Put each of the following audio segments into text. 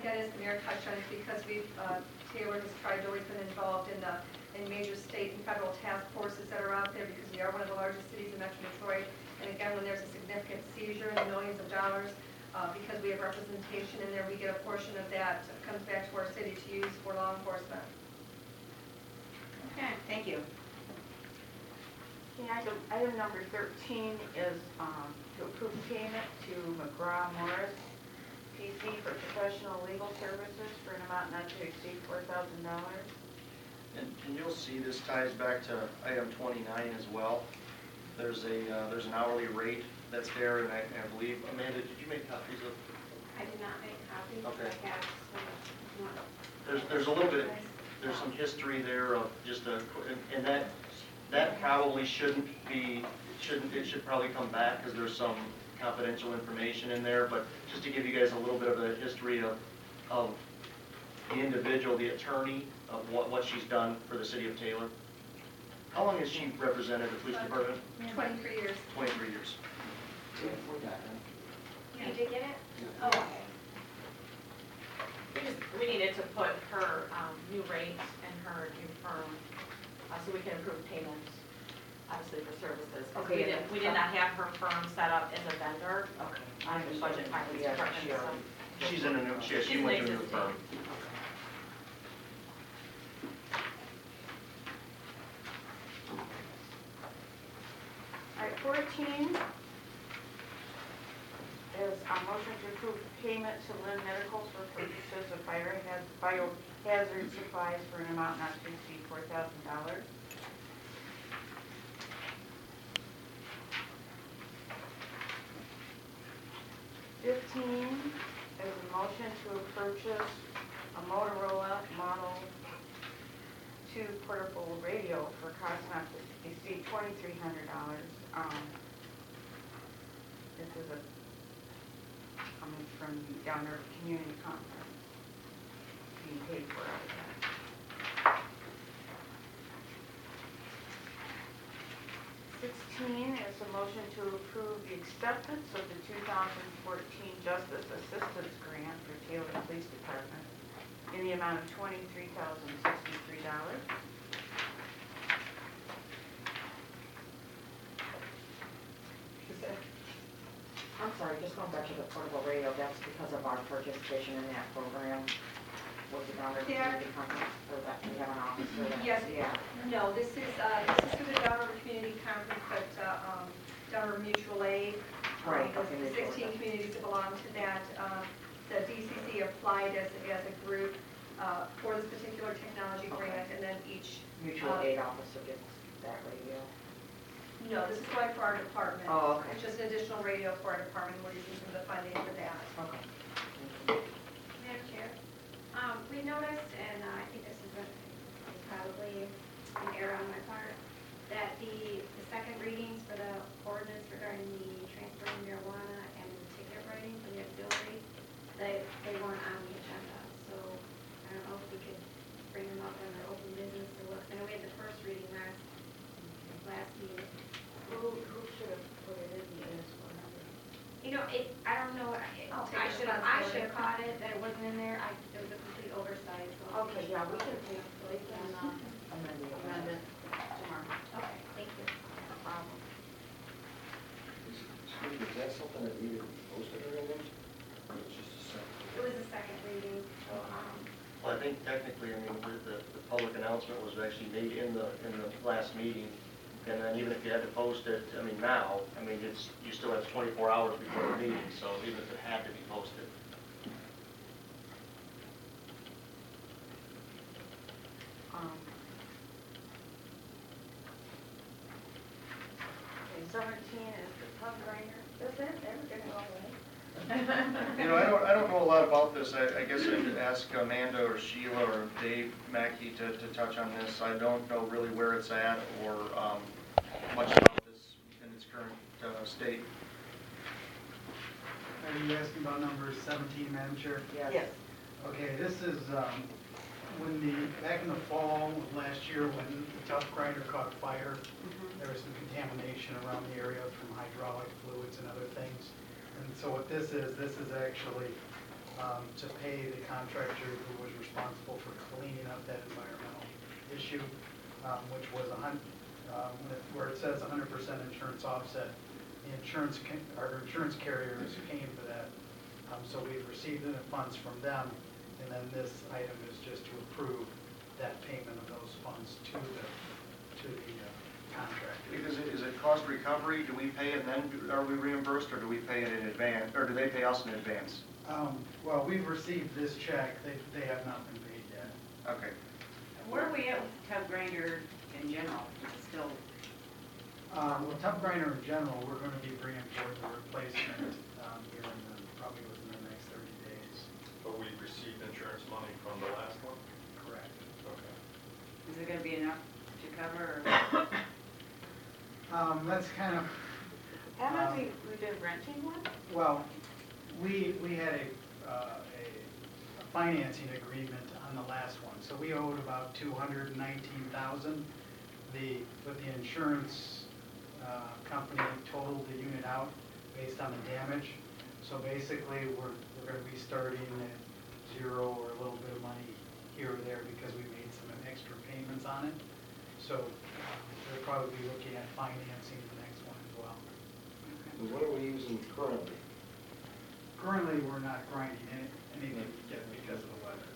Dennis, the mayor touched on it because Taylor has tried to always been involved in major state and federal task forces that are out there because we are one of the largest cities in Metro Detroit. And again, when there's a significant seizure in the millions of dollars, because we have representation in there, we get a portion of that comes back to our city to use for law enforcement. Okay, thank you. Okay, item number 13 is to approve payment to McGraw-Morris PC for professional legal services for an amount not to exceed $4,000. And you'll see this ties back to item 29 as well. There's an hourly rate that's there, and I believe, Amanda, did you make copies of? I did not make copies. Okay. I have some. There's a little bit, there's some history there of just and that probably shouldn't be, it should probably come back because there's some confidential information in there, but just to give you guys a little bit of a history of the individual, the attorney, of what she's done for the city of Taylor. How long has she represented the police department? 23 years. 23 years. You did get it? Oh, okay. We needed to put her new rates and her new firm so we can approve payments, obviously for services. Okay. We did not have her firm set up as a vendor. Okay. On the budget finance Yeah, department. She's in a new, she went to a new firm. All right, 14 is a motion to approve payment to Lynn Medical for purchases of biohazard supplies for an amount not to exceed $4,000. $15 is a motion to purchase a Motorola Model 2 portable radio for cost not to exceed $2,300. This is coming from the Downer Community Conference, being paid for out of that. $16 is a motion to approve the acceptance of the 2014 Justice Assistance Grant for Taylor Police Department in the amount of $23,063. I'm sorry, just going back to the portable radio, that's because of our participation in that program with the Downer Community Conference, or that we have an office for that? Yes. Yeah. No, this is through the Downer Community Conference, but Downer Mutual Aid. Right. The 16 communities that belong to that. The DCC applied as a group for this particular technology grant, and then each Mutual aid officer gets that radio. No, this is going for our department. Oh, okay. It's just an additional radio for our department. We're using some of the funding for that. Okay. Madam Chair, we noticed, and I think this is probably an error on my part, that the second readings for the ordinance regarding the transferring marijuana and the ticket writing for the auxiliary, they weren't on the agenda. So I don't know if we could bring them up under open business or what. I know we had the first reading last meeting. Who should have put it in the minutes? You know, I don't know. I should have caught it that it wasn't in there. It was a complete oversight. So Okay, yeah, we can take it and amend it tomorrow. Okay, thank you. No problem. Is that something that needed to be posted or anything? Or it's just a second? It was a second reading, so Well, I think technically, I mean, the public announcement was actually made in the last meeting. And then even if you had to post it, I mean, now, I mean, you still have 24 hours before the meeting, so even if it had to be posted. Okay, 17 is the pub grinder. That's it? They were getting all away. You know, I don't know a lot about this. I guess I could ask Amanda or Sheila or Dave Mackie to touch on this. I don't know really where it's at or much about this in its current state. Are you asking about number 17, Madam Chair? Yes. Okay, this is back in the fall of last year when the tub grinder caught fire, there was some contamination around the area from hydraulic fluids and other things. And so what this is actually to pay the contractor who was responsible for cleaning up that environmental issue, which was where it says 100% insurance offset. Our insurance carrier is paying for that. So we've received the funds from them, and then this item is just to approve that payment of those funds to the contractor. Because is it cost recovery? Do we pay it and then are we reimbursed, or do we pay it in advance, or do they pay us in advance? Well, we've received this check. They have not been paid yet. Okay. Where are we at with the tub grinder in general? Is it still, Well, tub grinder in general, we're going to be bringing forward the replacement here probably within the next 30 days. But we received insurance money from the last one? Correct. Okay. is it gonna be enough to cover? That's kind of, Haven't we've been renting one? well, we had a financing agreement on the last one, so we owed about $219,000. But the insurance company totaled the unit out based on the damage. So basically, we're going to be starting at zero or a little bit of money here or there because we made some extra payments on it. So we'll probably be looking at financing the next one as well. And what are we using currently? Currently, we're not grinding anything yet because of the weather.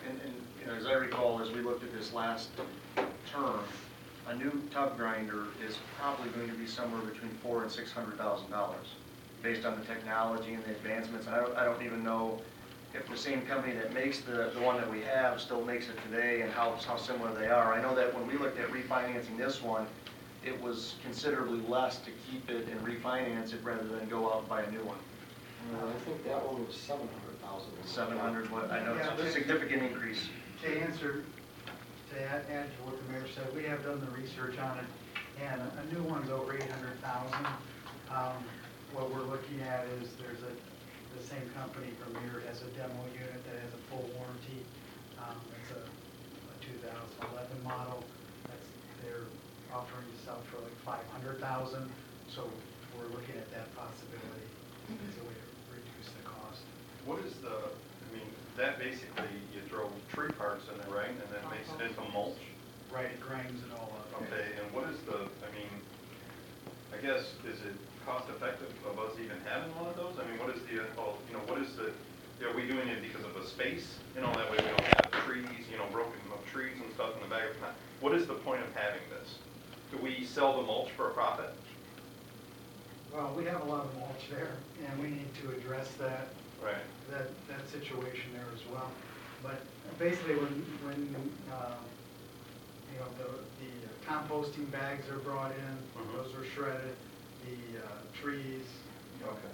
And you know, as I recall, as we looked at this last term, a new tub grinder is probably going to be somewhere between $400,000 and $600,000, based on the technology and the advancements. And I don't even know if the same company that makes the one that we have still makes it today, and how similar they are. I know that when we looked at refinancing this one, it was considerably less to keep it and refinance it rather than go out and buy a new one. I think that one was 700,000. 700, what I know, Yeah, it's a significant increase. To add to what the mayor said, we have done the research on it, and a new one's over 800,000. What we're looking at is the same company from here has a demo unit that has a full warranty. It's a 2011 model. They're offering to sell for like 500,000. So we're looking at that possibility as a way to reduce the cost. What is that basically, you throw tree parts in there, right, and that makes it into mulch? Right, it grinds it all up. Okay, and what is I guess, is it cost effective of us even having one of those? I mean, what is are we doing it because of a space? That way we don't have trees, broken up trees and stuff in the back. What is the point of having this? Do we sell the mulch for a profit? Well, we have a lot of mulch there, and we need to address that Right. that situation there as well. But basically, when the composting bags are brought in, those are shredded, the trees, Okay.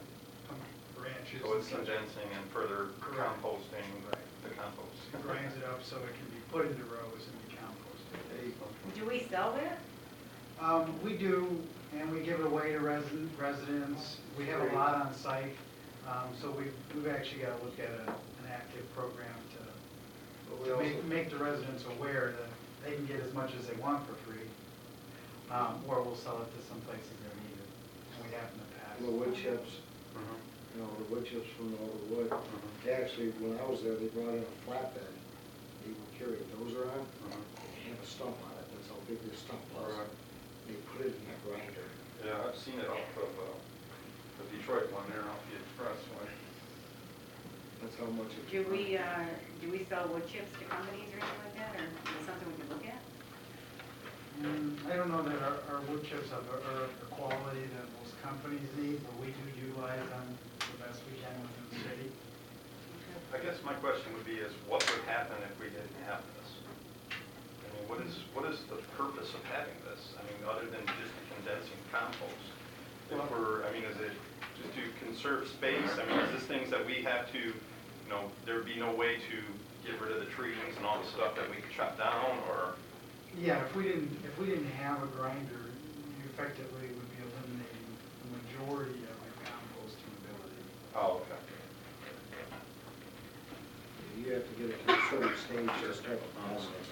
branches. So it's and such, condensing and further Correct. composting Right. the compost. it grinds it up so it can be put into rows and be composted. Do we sell that? We do, and we give it away to residents. We have a lot on site, so we've actually got to look at an active program to make the residents aware that they can get as much as they want for free, or we'll sell it to some places that need it, and we have in the past. The wood chips, the wood chips from all the wood. They actually, when I was there, they brought in a flatbed. They would carry a dozer on, they have a stump on it, that's how big this stump was. Right. They put it in a grinder. Yeah, I've seen it off of the Detroit one there off the expressway. That's how much it. Do we sell wood chips to companies or anything like that, or is it something we can look at? I don't know that our wood chips are of the quality that most companies need, but we do utilize them the best we can within the city. I guess my question would be is what would happen if we didn't have this? I mean, what is the purpose of having this? I mean, other than just condensing compost? Is it just to conserve space? I mean, is this things that we have to, there'd be no way to get rid of the trees and all the stuff that we could chop down, or? Yeah, if we didn't have a grinder, you effectively would be eliminating the majority of your composting ability. Oh, okay. You have to get it to a certain stage to start the process.